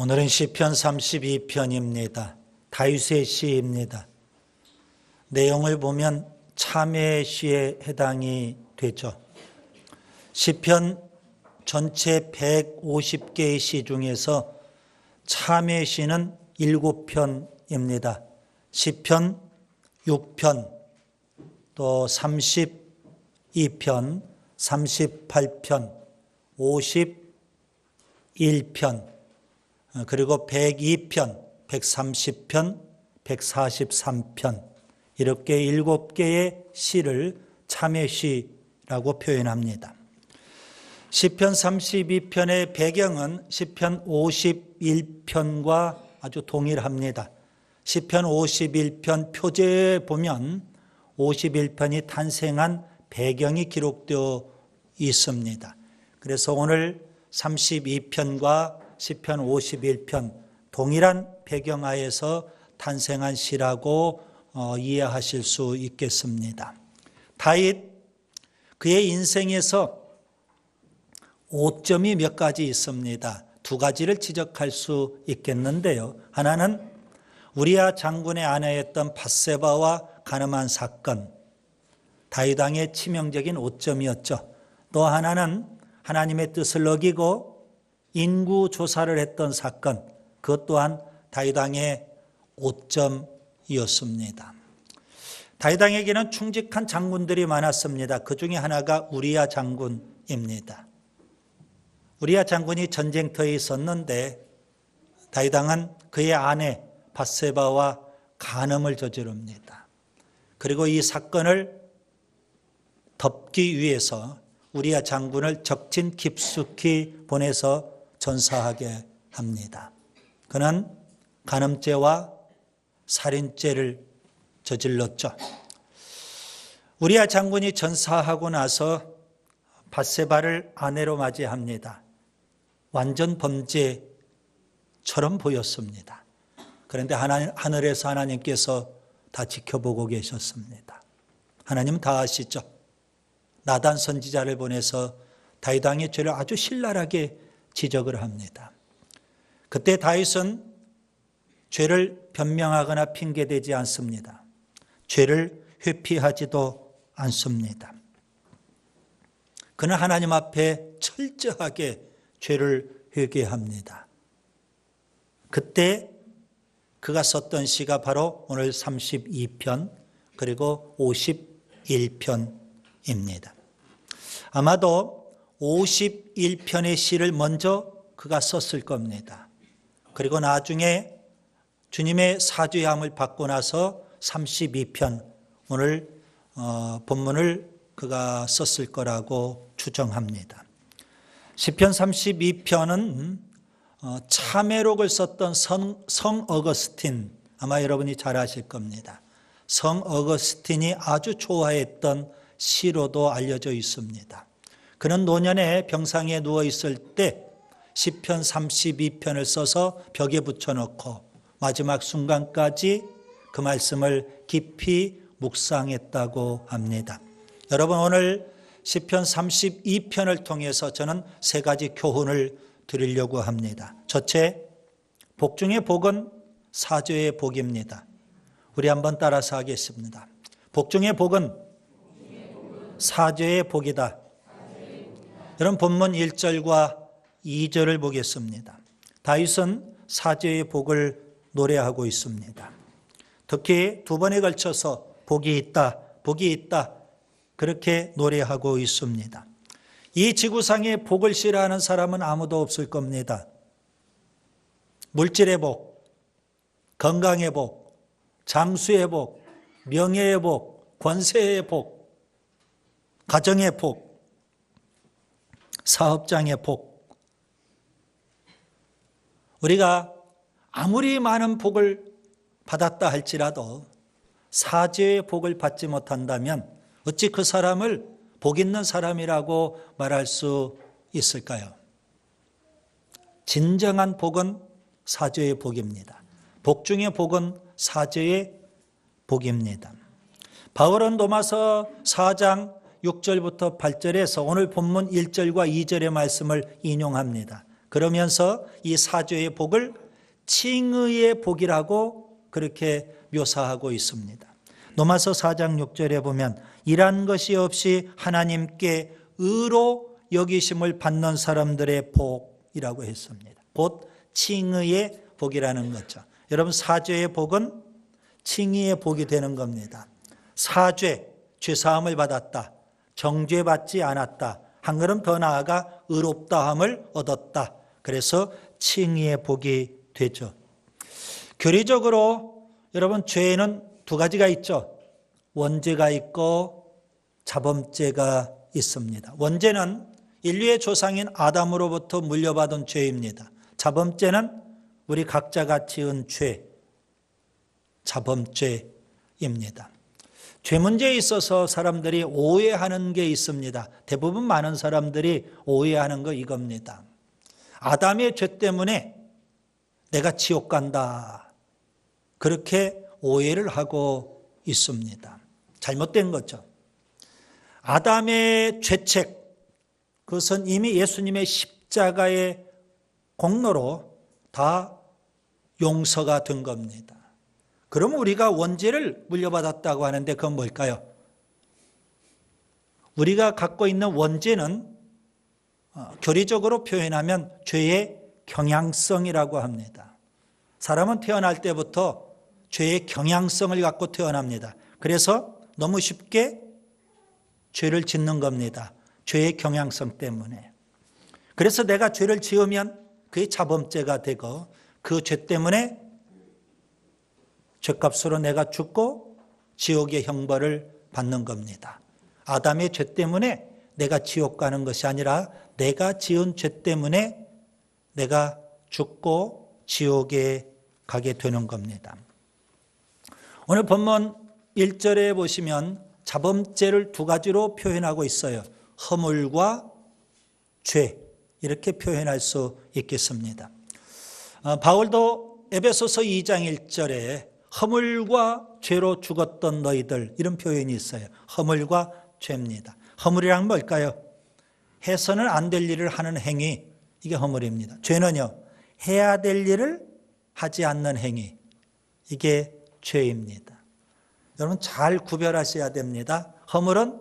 오늘은 시편 32편입니다. 다윗의 시입니다. 내용을 보면 참회의 시에 해당이 되죠. 시편 전체 150개의 시 중에서 참회의 시는 7편입니다. 시편 6편, 또 32편, 38편, 51편, 그리고 102편, 130편, 143편 이렇게 7개의 시를 참회시라고 표현합니다. 시편 32편의 배경은 시편 51편과 아주 동일합니다. 시편 51편 표제에 보면 51편이 탄생한 배경이 기록되어 있습니다. 그래서 오늘 32편과 시편 51편 동일한 배경하에서 탄생한 시라고 이해하실 수 있겠습니다. 다윗 그의 인생에서 오점이 몇 가지 있습니다. 두 가지를 지적할 수 있겠는데요. 하나는 우리아 장군의 아내였던 밧세바와 간음한 사건, 다윗 왕의 치명적인 오점이었죠. 또 하나는 하나님의 뜻을 어기고 인구 조사를 했던 사건, 그것 또한 다윗 왕의 오점이었습니다. 다윗 왕에게는 충직한 장군들이 많았습니다. 그 중에 하나가 우리아 장군입니다. 우리아 장군이 전쟁터에 있었는데 다윗 왕은 그의 아내 밧세바와 간음을 저지릅니다. 그리고 이 사건을 덮기 위해서 우리아 장군을 적진 깊숙이 보내서 전사하게 합니다. 그는 간음죄와 살인죄를 저질렀죠. 우리아 장군이 전사하고 나서 밧세바를 아내로 맞이합니다. 완전 범죄처럼 보였습니다. 그런데 하늘에서 하나님께서 다 지켜보고 계셨습니다. 하나님은 다 아시죠. 나단 선지자를 보내서 다윗 왕의 죄를 아주 신랄하게 지적을 합니다. 그때 다윗은 죄를 변명하거나 핑계대지 않습니다. 죄를 회피하지도 않습니다. 그는 하나님 앞에 철저하게 죄를 회개합니다. 그때 그가 썼던 시가 바로 오늘 32편 그리고 51편입니다. 아마도 51편의 시를 먼저 그가 썼을 겁니다. 그리고 나중에 주님의 사죄함을 받고 나서 32편 오늘 본문을 그가 썼을 거라고 추정합니다. 시편 32편은 참회록을 썼던 성 어거스틴, 아마 여러분이 잘 아실 겁니다. 성 어거스틴이 아주 좋아했던 시로도 알려져 있습니다. 그는 노년에 병상에 누워 있을 때 시편 32편을 써서 벽에 붙여놓고 마지막 순간까지 그 말씀을 깊이 묵상했다고 합니다. 여러분, 오늘 시편 32편을 통해서 저는 세 가지 교훈을 드리려고 합니다. 첫째, 복 중의 복은 사죄의 복입니다. 우리 한번 따라서 하겠습니다. 복 중의 복은 사죄의 복이다. 여러분, 본문 1절과 2절을 보겠습니다. 다윗은 사죄의 복을 노래하고 있습니다. 특히 두 번에 걸쳐서 복이 있다, 복이 있다 그렇게 노래하고 있습니다. 이 지구상에 복을 싫어하는 사람은 아무도 없을 겁니다. 물질의 복, 건강의 복, 장수의 복, 명예의 복, 권세의 복, 가정의 복, 사업장의 복. 우리가 아무리 많은 복을 받았다 할지라도 사죄의 복을 받지 못한다면 어찌 그 사람을 복 있는 사람이라고 말할 수 있을까요? 진정한 복은 사죄의 복입니다. 복 중의 복은 사죄의 복입니다. 바울은 로마서 4장 6절부터 8절에서 오늘 본문 1절과 2절의 말씀을 인용합니다. 그러면서 이 사죄의 복을 칭의의 복이라고 그렇게 묘사하고 있습니다. 로마서 4장 6절에 보면 일한 것이 없이 하나님께 의로 여기심을 받는 사람들의 복이라고 했습니다. 곧 칭의의 복이라는 거죠. 여러분, 사죄의 복은 칭의의 복이 되는 겁니다. 사죄, 죄사함을 받았다. 정죄받지 않았다. 한 걸음 더 나아가 의롭다함을 얻었다. 그래서 칭의의 복이 되죠. 교리적으로 여러분, 죄에는 두 가지가 있죠. 원죄가 있고 자범죄가 있습니다. 원죄는 인류의 조상인 아담으로부터 물려받은 죄입니다. 자범죄는 우리 각자가 지은 죄, 자범죄입니다. 죄 문제에 있어서 사람들이 오해하는 게 있습니다. 대부분 많은 사람들이 오해하는 거 이겁니다. 아담의 죄 때문에 내가 지옥 간다. 그렇게 오해를 하고 있습니다. 잘못된 거죠. 아담의 죄책, 그것은 이미 예수님의 십자가의 공로로 다 용서가 된 겁니다. 그럼 우리가 원죄를 물려받았다고 하는데 그건 뭘까요? 우리가 갖고 있는 원죄는 교리적으로 표현하면 죄의 경향성이라고 합니다. 사람은 태어날 때부터 죄의 경향성을 갖고 태어납니다. 그래서 너무 쉽게 죄를 짓는 겁니다. 죄의 경향성 때문에. 그래서 내가 죄를 지으면 그게 자범죄가 되고 그 죄 때문에 죄값으로 내가 죽고 지옥의 형벌을 받는 겁니다. 아담의 죄 때문에 내가 지옥 가는 것이 아니라 내가 지은 죄 때문에 내가 죽고 지옥에 가게 되는 겁니다. 오늘 본문 1절에 보시면 자범죄를 두 가지로 표현하고 있어요. 허물과 죄, 이렇게 표현할 수 있겠습니다. 바울도 에베소서 2장 1절에 허물과 죄로 죽었던 너희들, 이런 표현이 있어요. 허물과 죄입니다. 허물이란 뭘까요? 해서는 안 될 일을 하는 행위, 이게 허물입니다. 죄는요, 해야 될 일을 하지 않는 행위, 이게 죄입니다. 여러분 잘 구별하셔야 됩니다. 허물은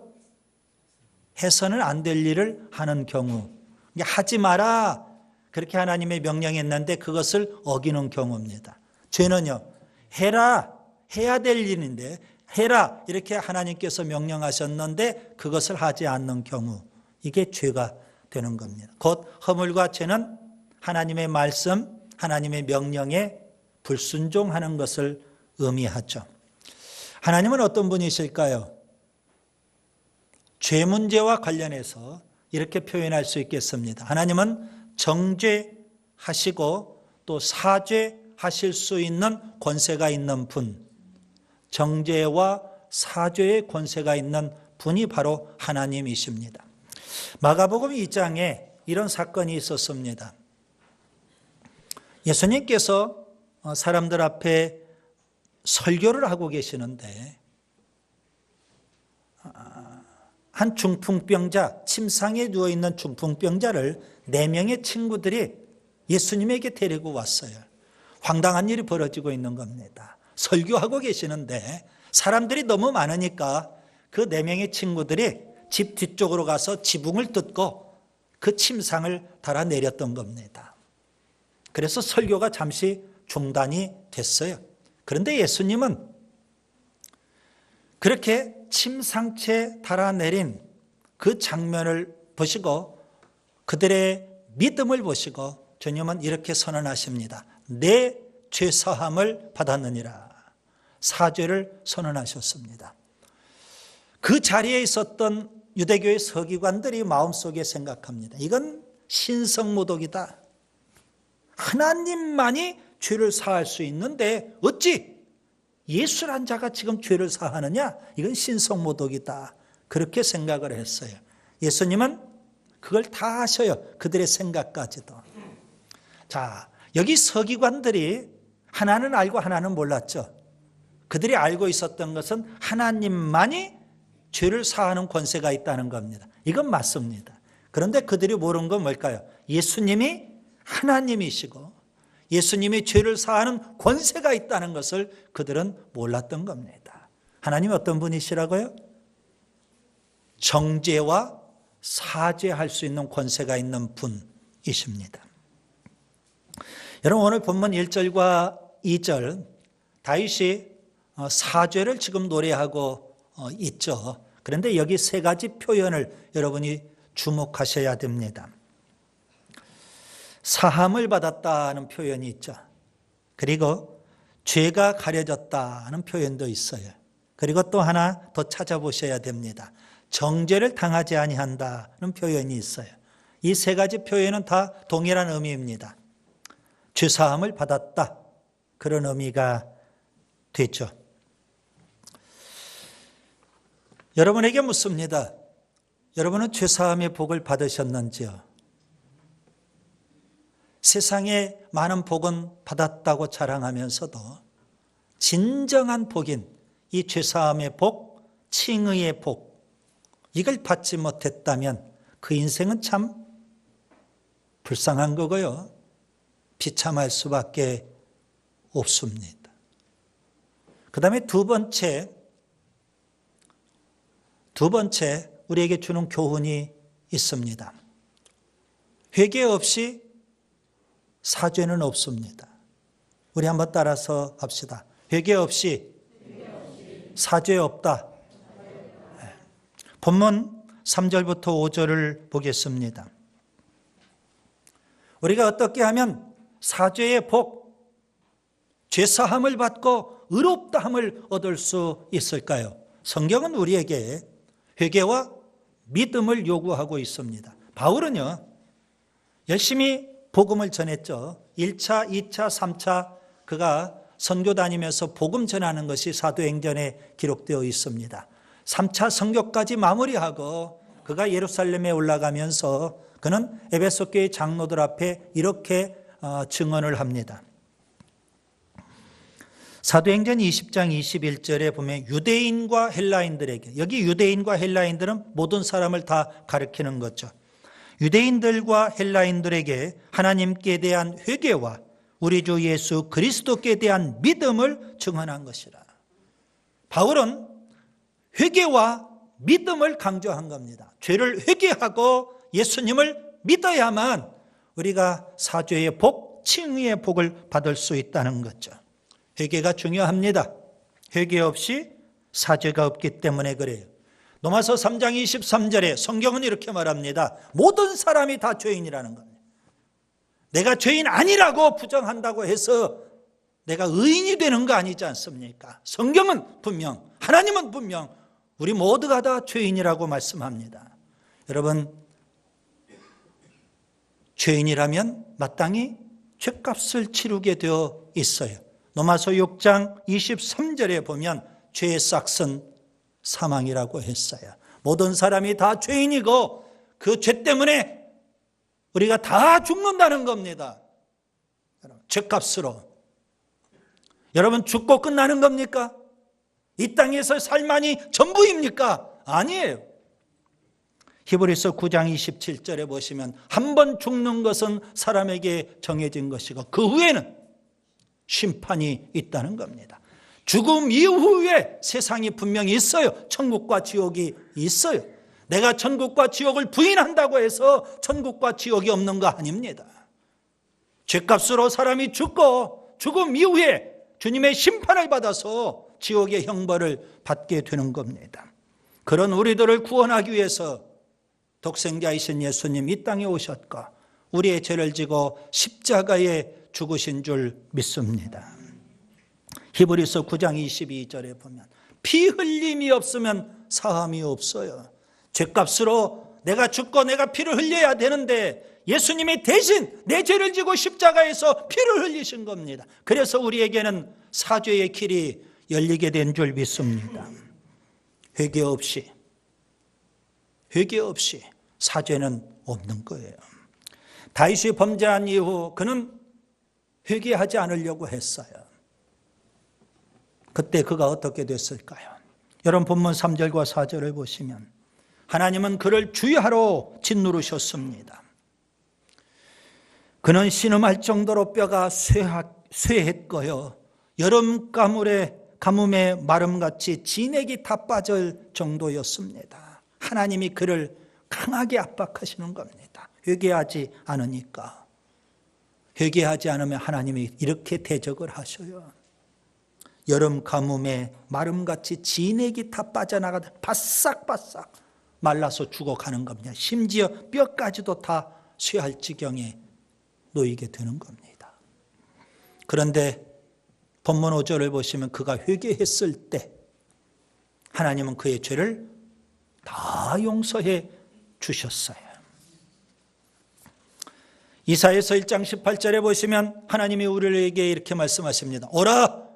해서는 안 될 일을 하는 경우, 하지 마라 그렇게 하나님의 명령했는데 그것을 어기는 경우입니다. 죄는요, 해라, 해야 될 일인데 해라 이렇게 하나님께서 명령하셨는데 그것을 하지 않는 경우, 이게 죄가 되는 겁니다. 곧 허물과 죄는 하나님의 말씀, 하나님의 명령에 불순종하는 것을 의미하죠. 하나님은 어떤 분이실까요? 죄 문제와 관련해서 이렇게 표현할 수 있겠습니다. 하나님은 정죄하시고 또 사죄하실 수 있는 권세가 있는 분, 정죄와 사죄의 권세가 있는 분이 바로 하나님이십니다. 마가복음 2장에 이런 사건이 있었습니다. 예수님께서 사람들 앞에 설교를 하고 계시는데 한 중풍병자, 침상에 누워있는 중풍병자를 4명의 친구들이 예수님에게 데리고 왔어요. 황당한 일이 벌어지고 있는 겁니다. 설교하고 계시는데 사람들이 너무 많으니까 그 4명의 친구들이 집 뒤쪽으로 가서 지붕을 뜯고 그 침상을 달아내렸던 겁니다. 그래서 설교가 잠시 중단이 됐어요. 그런데 예수님은 그렇게 침상채 달아내린 그 장면을 보시고 그들의 믿음을 보시고 주님은 이렇게 선언하십니다. 내 죄사함을 받았느니라. 사죄를 선언하셨습니다. 그 자리에 있었던 유대교의 서기관들이 마음속에 생각합니다. 이건 신성모독이다. 하나님만이 죄를 사할 수 있는데 어찌 예수란 자가 지금 죄를 사하느냐? 이건 신성모독이다. 그렇게 생각을 했어요. 예수님은 그걸 다 아셔요. 그들의 생각까지도. 자, 여기 서기관들이 하나는 알고 하나는 몰랐죠. 그들이 알고 있었던 것은 하나님만이 죄를 사하는 권세가 있다는 겁니다. 이건 맞습니다. 그런데 그들이 모르는 건 뭘까요? 예수님이 하나님이시고 예수님이 죄를 사하는 권세가 있다는 것을 그들은 몰랐던 겁니다. 하나님이 어떤 분이시라고요? 정죄와 사죄할 수 있는 권세가 있는 분이십니다. 여러분, 오늘 본문 1절과 2절 다윗이 사죄를 지금 노래하고 있죠. 그런데 여기 세 가지 표현을 여러분이 주목하셔야 됩니다. 사함을 받았다는 표현이 있죠. 그리고 죄가 가려졌다는 표현도 있어요. 그리고 또 하나 더 찾아보셔야 됩니다. 정죄를 당하지 아니한다는 표현이 있어요. 이 세 가지 표현은 다 동일한 의미입니다. 죄사함을 받았다, 그런 의미가 되죠. 여러분에게 묻습니다. 여러분은 죄사함의 복을 받으셨는지요? 세상에 많은 복은 받았다고 자랑하면서도 진정한 복인 이 죄사함의 복, 칭의의 복, 이걸 받지 못했다면 그 인생은 참 불쌍한 거고요. 비참할 수밖에 없습니다. 그 다음에 두 번째 우리에게 주는 교훈이 있습니다. 회개 없이 사죄는 없습니다. 우리 한번 따라서 합시다. 회개 없이 사죄 없다. 본문 3절부터 5절을 보겠습니다. 우리가 어떻게 하면 사죄의 복, 죄사함을 받고 의롭다함을 얻을 수 있을까요? 성경은 우리에게 회개와 믿음을 요구하고 있습니다. 바울은요, 열심히 복음을 전했죠. 1차, 2차, 3차 그가 선교 다니면서 복음 전하는 것이 사도행전에 기록되어 있습니다. 3차 선교까지 마무리하고 그가 예루살렘에 올라가면서 그는 에베소 교회 장로들 앞에 이렇게 증언을 합니다. 사도행전 20장 21절에 보면 유대인과 헬라인들에게, 여기 유대인과 헬라인들은 모든 사람을 다 가리키는 거죠. 유대인들과 헬라인들에게 하나님께 대한 회개와 우리 주 예수 그리스도께 대한 믿음을 증언한 것이라. 바울은 회개와 믿음을 강조한 겁니다. 죄를 회개하고 예수님을 믿어야만 우리가 사죄의 복, 칭의의 복을 받을 수 있다는 거죠. 회개가 중요합니다. 회개 없이 사죄가 없기 때문에 그래요. 로마서 3장 23절에 성경은 이렇게 말합니다. 모든 사람이 다 죄인이라는 겁니다. 내가 죄인 아니라고 부정한다고 해서 내가 의인이 되는 거 아니지 않습니까? 성경은 분명, 하나님은 분명 우리 모두가 다 죄인이라고 말씀합니다. 여러분, 죄인이라면 마땅히 죄값을 치르게 되어 있어요. 로마서 6장 23절에 보면 죄의 싹은 사망이라고 했어요. 모든 사람이 다 죄인이고 그 죄 때문에 우리가 다 죽는다는 겁니다. 죄값으로. 여러분, 죽고 끝나는 겁니까? 이 땅에서 살만이 전부입니까? 아니에요. 히브리서 9장 27절에 보시면 한 번 죽는 것은 사람에게 정해진 것이고 그 후에는 심판이 있다는 겁니다. 죽음 이후에 세상이 분명히 있어요. 천국과 지옥이 있어요. 내가 천국과 지옥을 부인한다고 해서 천국과 지옥이 없는 거 아닙니다. 죄값으로 사람이 죽고 죽음 이후에 주님의 심판을 받아서 지옥의 형벌을 받게 되는 겁니다. 그런 우리들을 구원하기 위해서 독생자이신 예수님 이 땅에 오셨고 우리의 죄를 지고 십자가에 죽으신 줄 믿습니다. 히브리서 9장 22절에 보면 피 흘림이 없으면 사함이 없어요. 죄값으로 내가 죽고 내가 피를 흘려야 되는데 예수님이 대신 내 죄를 지고 십자가에서 피를 흘리신 겁니다. 그래서 우리에게는 사죄의 길이 열리게 된 줄 믿습니다. 회개 없이 사죄는 없는 거예요. 다윗이 범죄한 이후 그는 회개하지 않으려고 했어요. 그때 그가 어떻게 됐을까요? 여러분 본문 3절과 4절을 보시면 하나님은 그를 주의하러 짓누르셨습니다. 그는 신음할 정도로 뼈가 쇠했고요. 여름 가뭄에 마름같이 진액이 다 빠질 정도였습니다. 하나님이 그를 강하게 압박하시는 겁니다. 회개하지 않으니까. 회개하지 않으면 하나님이 이렇게 대적을 하셔요. 여름 가뭄에 마름같이 진액이 다 빠져나가다 바싹바싹 말라서 죽어가는 겁니다. 심지어 뼈까지도 다 쇠할 지경에 놓이게 되는 겁니다. 그런데 본문 5절을 보시면 그가 회개했을 때 하나님은 그의 죄를 다 용서해 주셨어요. 이사야서 1장 18절에 보시면 하나님이 우리에게 이렇게 말씀하십니다. 오라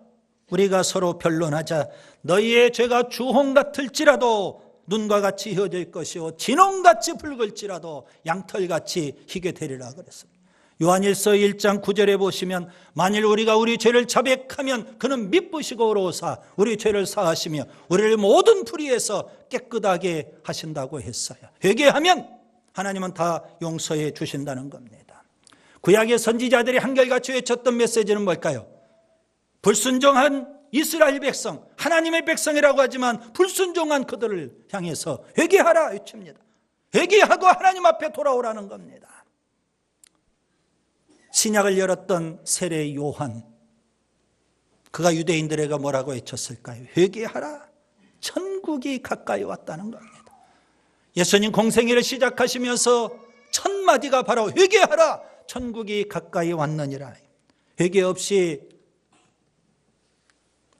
우리가 서로 변론하자. 너희의 죄가 주홍 같을지라도 눈과 같이 휘어질 것이요 진홍같이 붉을지라도 양털같이 희게 되리라 그랬습니다. 요한일서 1장 9절에 보시면 만일 우리가 우리 죄를 자백하면 그는 미쁘시고 의로우사 우리 죄를 사하시며 우리를 모든 불의에서 깨끗하게 하신다고 했어요. 회개하면 하나님은 다 용서해 주신다는 겁니다. 구약의 선지자들이 한결같이 외쳤던 메시지는 뭘까요? 불순종한 이스라엘 백성, 하나님의 백성이라고 하지만 불순종한 그들을 향해서 회개하라 외칩니다. 회개하고 하나님 앞에 돌아오라는 겁니다. 신약을 열었던 세례 요한, 그가 유대인들에게 뭐라고 외쳤을까요? 회개하라, 천국이 가까이 왔다는 겁니다. 예수님 공생애를 시작하시면서 첫 마디가 바로 회개하라, 천국이 가까이 왔느니라. 회개 없이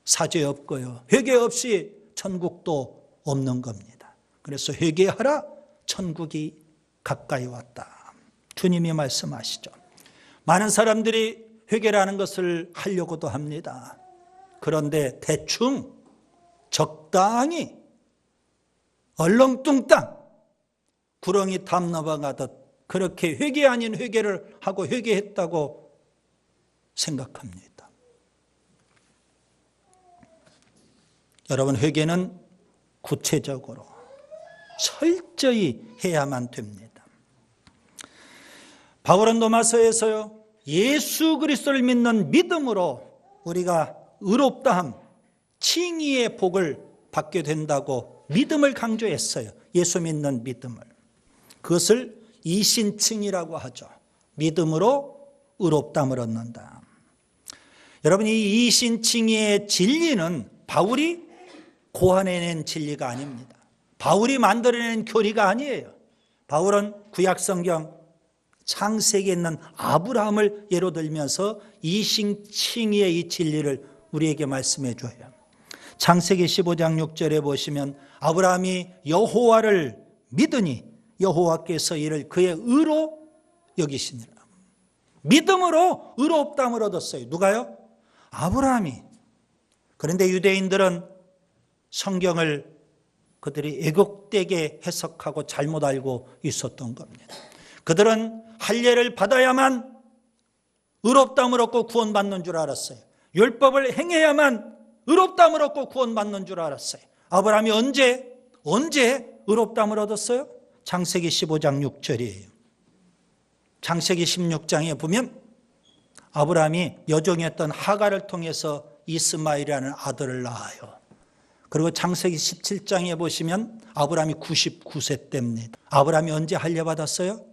사죄 없고요, 회개 없이 천국도 없는 겁니다. 그래서 회개하라, 천국이 가까이 왔다. 주님이 말씀하시죠. 많은 사람들이 회개라는 것을 하려고도 합니다. 그런데 대충 적당히 얼렁뚱땅 구렁이 담 넘어가듯 그렇게 회개 아닌 회개를 하고 회개했다고 생각합니다. 여러분, 회개는 구체적으로 철저히 해야만 됩니다. 바울은 로마서에서요, 예수 그리스도를 믿는 믿음으로 우리가 의롭다함, 칭의의 복을 받게 된다고 믿음을 강조했어요. 예수 믿는 믿음을. 그것을 이신칭이라고 하죠. 믿음으로 의롭다함을 얻는다. 여러분, 이 이신칭의의 진리는 바울이 고안해낸 진리가 아닙니다. 바울이 만들어낸 교리가 아니에요. 바울은 구약성경 창세기에 있는 아브라함을 예로 들면서 이신칭의의 이 진리를 우리에게 말씀해 줘요. 창세기 15장 6절에 보시면 아브라함이 여호와를 믿으니 여호와께서 이를 그의 의로 여기시니라. 믿음으로 의롭다함을 얻었어요. 누가요? 아브라함이. 그런데 유대인들은 성경을 그들이 왜곡되게 해석하고 잘못 알고 있었던 겁니다. 그들은 할례를 받아야만 의롭다함을 얻고 구원받는 줄 알았어요. 율법을 행해야만 의롭다함을 얻고 구원받는 줄 알았어요. 아브라함이 언제 의롭다함을 얻었어요? 창세기 15장 6절이에요. 창세기 16장에 보면 아브라함이 여종이었던 하갈을 통해서 이스마엘이라는 아들을 낳아요. 그리고 창세기 17장에 보시면 아브라함이 99세 때입니다. 아브라함이 언제 할례 받았어요?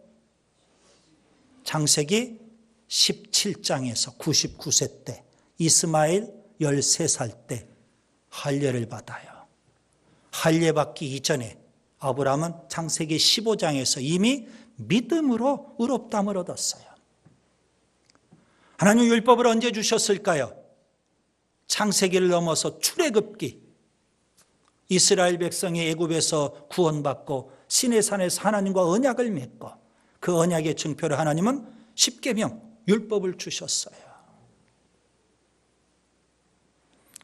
창세기 17장에서 99세 때, 이스마엘 13살 때 할례를 받아요. 할례 받기 이전에 아브라함은 창세기 15장에서 이미 믿음으로 의롭다함을 얻었어요. 하나님 율법을 언제 주셨을까요? 창세기를 넘어서 출애굽기, 이스라엘 백성이 애굽에서 구원받고 시내산에서 하나님과 언약을 맺고 그 언약의 증표로 하나님은 십계명 율법을 주셨어요.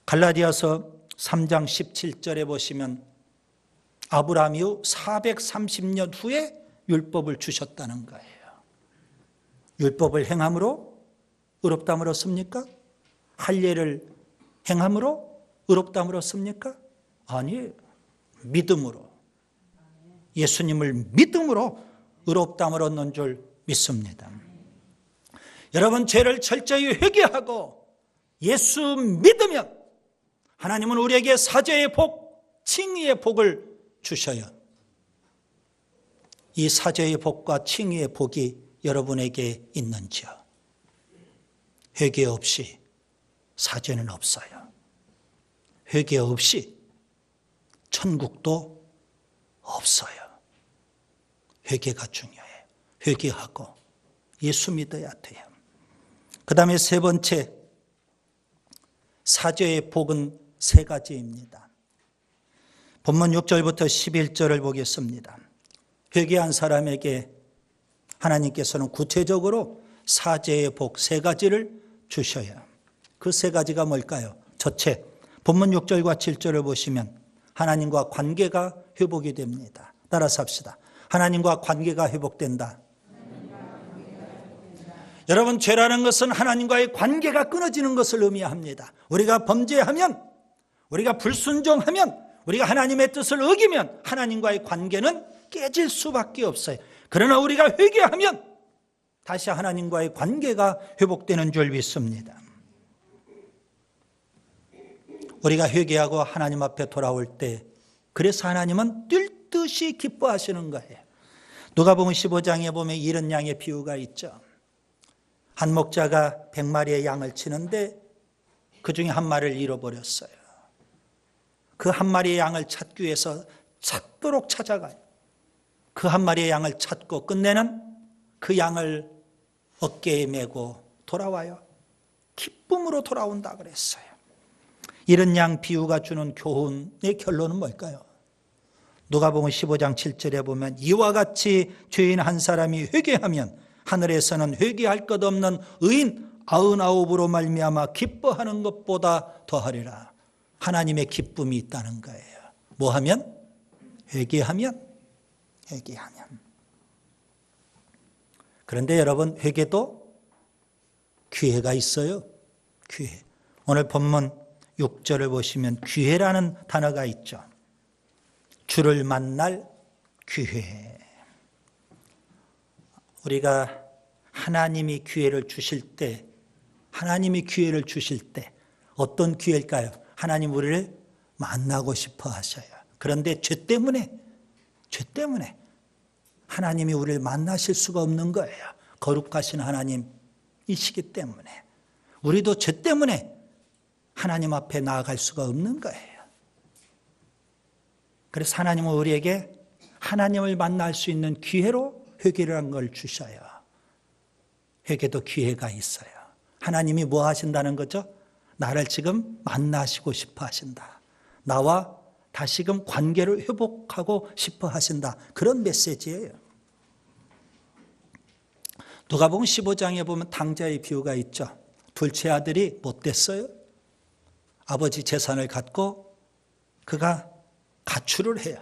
갈라디아서 3장 17절에 보시면 아브라함이 후 430년 후에 율법을 주셨다는 거예요. 율법을 행함으로 의롭다함을 얻습니까? 할례를 행함으로 의롭다함을 얻습니까? 아니에요. 믿음으로, 예수님을 믿음으로 의롭다함을 얻는 줄 믿습니다. 여러분, 죄를 철저히 회개하고 예수 믿으면 하나님은 우리에게 사죄의 복, 칭의의 복을 주셔요. 이 사죄의 복과 칭의의 복이 여러분에게 있는지요? 회개 없이 사죄는 없어요. 회개 없이 천국도 없어요. 회개가 중요해요. 회개하고 예수 믿어야 돼요. 그 다음에 세 번째, 사죄의 복은 세 가지입니다. 본문 6절부터 11절을 보겠습니다. 회개한 사람에게 하나님께서는 구체적으로 사죄의 복 세 가지를 주셔요. 그 세 가지가 뭘까요? 첫째, 본문 6절과 7절을 보시면 하나님과 관계가 회복이 됩니다. 따라서 합시다. 하나님과 관계가 회복된다. 여러분, 죄라는 것은 하나님과의 관계가 끊어지는 것을 의미합니다. 우리가 범죄하면, 우리가 불순종하면, 우리가 하나님의 뜻을 어기면 하나님과의 관계는 깨질 수밖에 없어요. 그러나 우리가 회개하면 다시 하나님과의 관계가 회복되는 줄 믿습니다. 우리가 회개하고 하나님 앞에 돌아올 때, 그래서 하나님은 뛸 듯이 기뻐하시는 거예요. 누가복음 15장에 보면 이른 양의 비유가 있죠. 한 목자가 100마리의 양을 치는데 그 중에 한 마리를 잃어버렸어요. 그 한 마리의 양을 찾기 위해서 찾도록 찾아가요. 그 한 마리의 양을 찾고 끝내는 그 양을 어깨에 메고 돌아와요. 기쁨으로 돌아온다 그랬어요. 이런 양 비유가 주는 교훈의 결론은 뭘까요? 누가복음 15장 7절에 보면 이와 같이 죄인 한 사람이 회개하면 하늘에서는 회개할 것 없는 의인 99으로 말미암아 기뻐하는 것보다 더하리라. 하나님의 기쁨이 있다는 거예요. 뭐 하면? 회개하면. 그런데 여러분, 회개도 기회가 있어요. 기회. 오늘 본문 6절을 보시면 기회라는 단어가 있죠. 주를 만날 기회. 우리가 하나님이 기회를 주실 때, 어떤 기회일까요? 하나님 우리를 만나고 싶어 하셔요. 그런데 죄 때문에 하나님이 우리를 만나실 수가 없는 거예요. 거룩하신 하나님이시기 때문에. 우리도 죄 때문에 하나님 앞에 나아갈 수가 없는 거예요. 그래서 하나님은 우리에게 하나님을 만날 수 있는 기회로 회개라는 걸 주셔요. 회개도 기회가 있어요. 하나님이 뭐 하신다는 거죠? 나를 지금 만나시고 싶어 하신다. 나와 다시금 관계를 회복하고 싶어 하신다. 그런 메시지예요. 누가복음 15장에 보면 탕자의 비유가 있죠. 둘째 아들이 못됐어요. 아버지 재산을 갖고 그가 가출을 해요.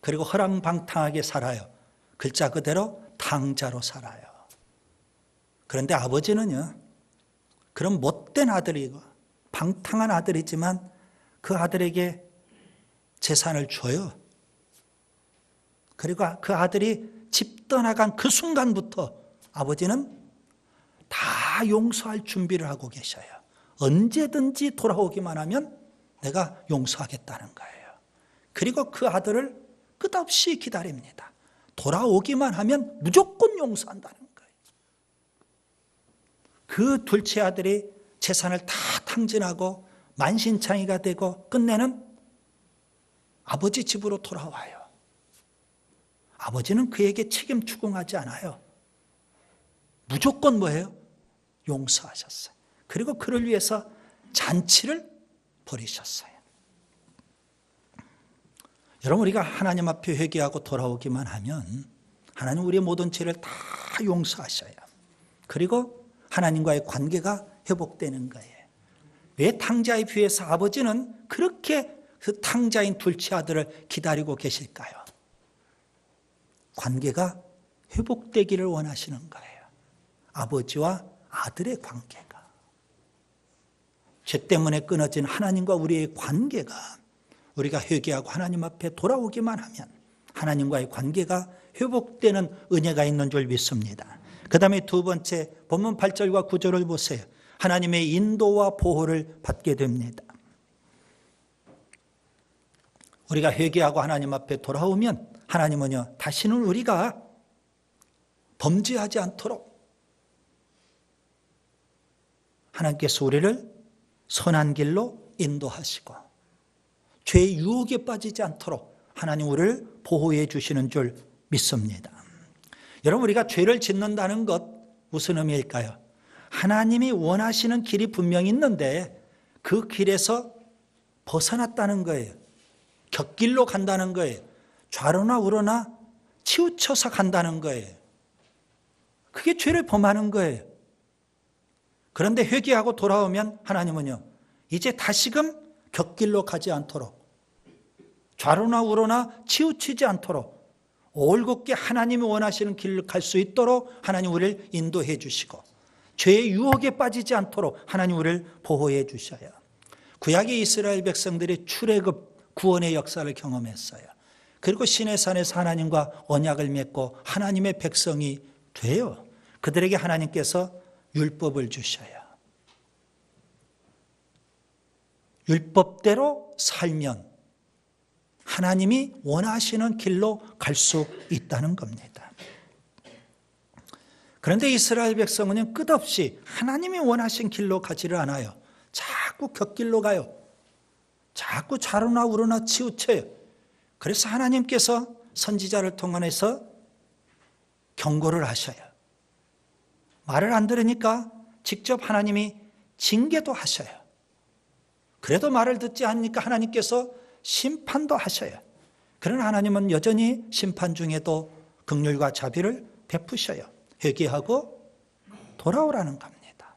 그리고 허랑방탕하게 살아요. 글자 그대로 탕자로 살아요. 그런데 아버지는요, 그런 못된 아들이고 방탕한 아들이지만 그 아들에게 재산을 줘요. 그리고 그 아들이 집 떠나간 그 순간부터 아버지는 다 용서할 준비를 하고 계셔요. 언제든지 돌아오기만 하면 내가 용서하겠다는 거예요. 그리고 그 아들을 끝없이 기다립니다. 돌아오기만 하면 무조건 용서한다는 거예요. 그 둘째 아들이 재산을 다 탕진하고 만신창이가 되고 끝내는 아버지 집으로 돌아와요. 아버지는 그에게 책임 추궁하지 않아요. 무조건 뭐예요? 용서하셨어요. 그리고 그를 위해서 잔치를 벌이셨어요. 여러분, 우리가 하나님 앞에 회개하고 돌아오기만 하면 하나님 우리의 모든 죄를 다 용서하셔요. 그리고 하나님과의 관계가 회복되는 거예요. 왜 탕자의 비유에서 아버지는 그렇게 그 탕자인 둘째 아들을 기다리고 계실까요? 관계가 회복되기를 원하시는 거예요. 아버지와 아들의 관계가. 죄 때문에 끊어진 하나님과 우리의 관계가, 우리가 회개하고 하나님 앞에 돌아오기만 하면 하나님과의 관계가 회복되는 은혜가 있는 줄 믿습니다. 그 다음에 두 번째, 본문 8절과 9절을 보세요. 하나님의 인도와 보호를 받게 됩니다. 우리가 회개하고 하나님 앞에 돌아오면 하나님은요, 다시는 우리가 범죄하지 않도록 하나님께서 우리를 선한 길로 인도하시고 죄의 유혹에 빠지지 않도록 하나님 우리를 보호해 주시는 줄 믿습니다. 여러분, 우리가 죄를 짓는다는 것 무슨 의미일까요? 하나님이 원하시는 길이 분명히 있는데 그 길에서 벗어났다는 거예요. 곁길로 간다는 거예요. 좌로나 우로나 치우쳐서 간다는 거예요. 그게 죄를 범하는 거예요. 그런데 회개하고 돌아오면 하나님은요, 이제 다시금 곁길로 가지 않도록, 좌로나 우로나 치우치지 않도록 올곧게 하나님이 원하시는 길을 갈 수 있도록 하나님 우리를 인도해 주시고, 죄의 유혹에 빠지지 않도록 하나님 우리를 보호해 주셔요. 구약의 이스라엘 백성들이 출애굽 구원의 역사를 경험했어요. 그리고 시내산에서 하나님과 언약을 맺고 하나님의 백성이 돼요. 그들에게 하나님께서 율법을 주셔요. 율법대로 살면 하나님이 원하시는 길로 갈 수 있다는 겁니다. 그런데 이스라엘 백성은 끝없이 하나님이 원하신 길로 가지를 않아요. 자꾸 곁길로 가요. 자꾸 좌로나 우로나 치우쳐요. 그래서 하나님께서 선지자를 통해서 경고를 하셔요. 말을 안 들으니까 직접 하나님이 징계도 하셔요. 그래도 말을 듣지 않으니까 하나님께서 심판도 하셔요. 그러나 하나님은 여전히 심판 중에도 긍휼과 자비를 베푸셔요. 회개하고 돌아오라는 겁니다.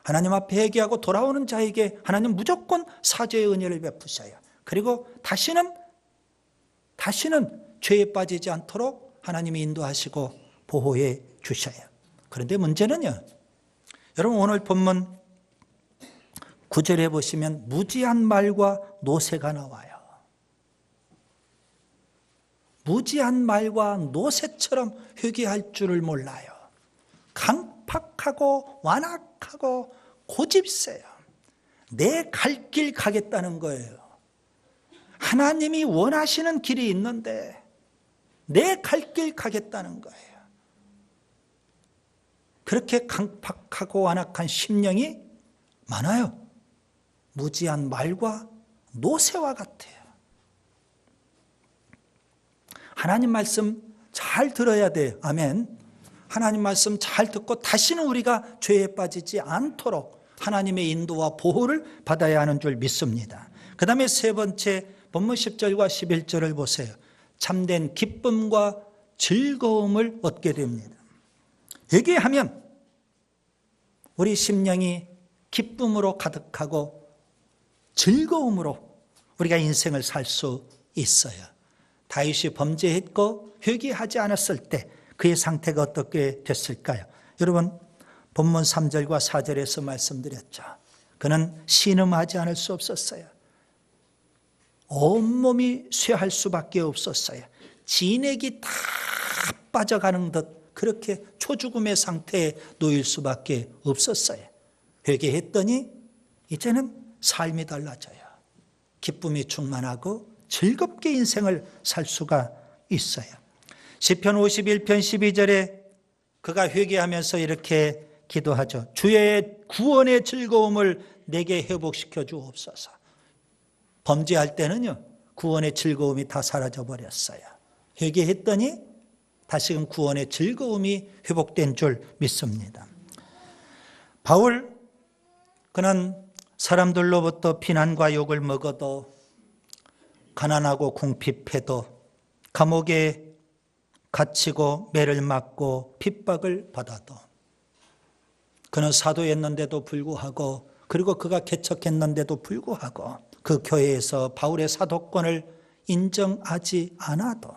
하나님 앞에 회개하고 돌아오는 자에게 하나님 무조건 사죄의 은혜를 베푸셔요. 그리고 다시는 죄에 빠지지 않도록 하나님이 인도하시고 보호해 주셔요. 그런데 문제는요, 여러분 오늘 본문 9절에 보시면 무지한 말과 노새가 나와요. 무지한 말과 노새처럼 회개할 줄을 몰라요. 강팍하고 완악하고 고집세요. 내 갈 길 가겠다는 거예요. 하나님이 원하시는 길이 있는데 내 갈 길 가겠다는 거예요. 그렇게 강팍하고 완악한 심령이 많아요. 무지한 말과 노새와 같아요. 하나님 말씀 잘 들어야 돼요. 아멘. 하나님 말씀 잘 듣고 다시는 우리가 죄에 빠지지 않도록 하나님의 인도와 보호를 받아야 하는 줄 믿습니다. 그 다음에 세 번째 본문 10절과 11절을 보세요. 참된 기쁨과 즐거움을 얻게 됩니다. 회개하면 우리 심령이 기쁨으로 가득하고 즐거움으로 우리가 인생을 살 수 있어요. 다윗이 범죄했고 회개하지 않았을 때 그의 상태가 어떻게 됐을까요? 여러분 본문 3절과 4절에서 말씀드렸죠. 그는 신음하지 않을 수 없었어요. 온몸이 쇠할 수밖에 없었어요. 진액이 다 빠져가는 듯 그렇게 초죽음의 상태에 놓일 수밖에 없었어요. 회개했더니 이제는 삶이 달라져요. 기쁨이 충만하고 즐겁게 인생을 살 수가 있어요. 시편 51편 12절에 그가 회개하면서 이렇게 기도하죠. 주의 구원의 즐거움을 내게 회복시켜 주옵소서. 범죄할 때는요, 구원의 즐거움이 다 사라져 버렸어요. 회개했더니 다시금 구원의 즐거움이 회복된 줄 믿습니다. 바울, 그는 사람들로부터 비난과 욕을 먹어도, 가난하고 궁핍해도, 감옥에 갇히고 매를 맞고 핍박을 받아도, 그는 사도였는데도 불구하고, 그리고 그가 개척했는데도 불구하고 그 교회에서 바울의 사도권을 인정하지 않아도,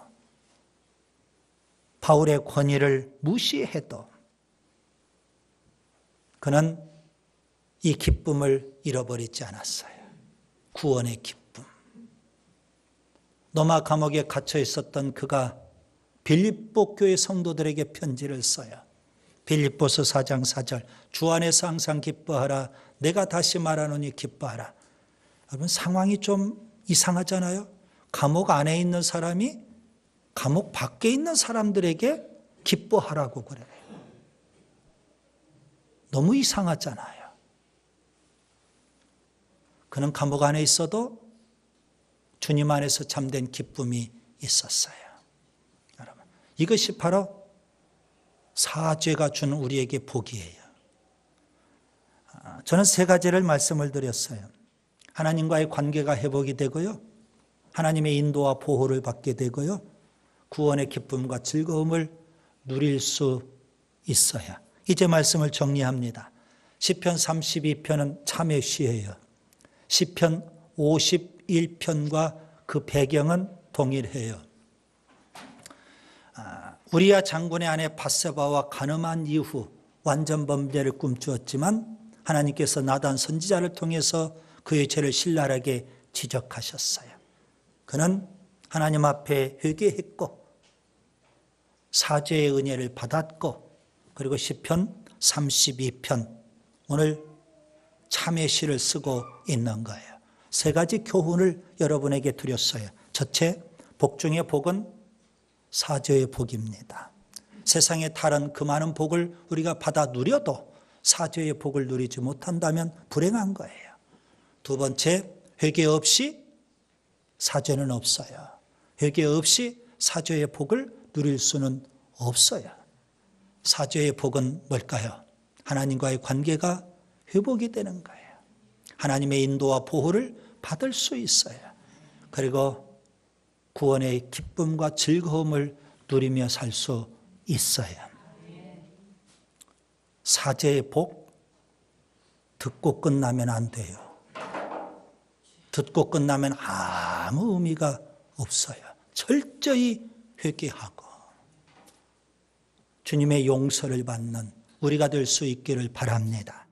바울의 권위를 무시해도 그는 이 기쁨을 잃어버리지 않았어요. 구원의 기쁨. 로마 감옥에 갇혀 있었던 그가 빌립보 교회 성도들에게 편지를 써요. 빌립보서 4장 4절 주 안에서 항상 기뻐하라. 내가 다시 말하노니 기뻐하라. 여러분 상황이 좀 이상하잖아요. 감옥 안에 있는 사람이 감옥 밖에 있는 사람들에게 기뻐하라고 그래요. 너무 이상하잖아요. 그는 감옥 안에 있어도 주님 안에서 참된 기쁨이 있었어요. 여러분, 이것이 바로 사죄가 주는 우리에게 복이에요. 저는 세 가지를 말씀을 드렸어요. 하나님과의 관계가 회복이 되고요. 하나님의 인도와 보호를 받게 되고요. 구원의 기쁨과 즐거움을 누릴 수 있어야. 이제 말씀을 정리합니다. 시편 32편은 참회 시예요. 시편 51편과 그 배경은 동일해요. 우리야 장군의 아내 밧세바와 간음한 이후 완전 범죄를 꿈꾸었지만 하나님께서 나단 선지자를 통해서 그의 죄를 신랄하게 지적하셨어요. 그는 하나님 앞에 회개했고 사죄의 은혜를 받았고 그리고 시편 32편 오늘 참회 시를 쓰고 있는 거예요. 세 가지 교훈을 여러분에게 드렸어요. 첫째, 복 중의 복은 사죄의 복입니다. 세상의 다른 그 많은 복을 우리가 받아 누려도 사죄의 복을 누리지 못한다면 불행한 거예요. 두 번째, 회개 없이 사죄는 없어요. 회개 없이 사죄의 복을 누릴 수는 없어요. 사죄의 복은 뭘까요? 하나님과의 관계가 회복이 되는 거예요. 하나님의 인도와 보호를 받을 수 있어요. 그리고 구원의 기쁨과 즐거움을 누리며 살 수 있어요. 사죄의 복 듣고 끝나면 안 돼요. 듣고 끝나면 아무 의미가 없어요. 철저히 회개하고 주님의 용서를 받는 우리가 될 수 있기를 바랍니다.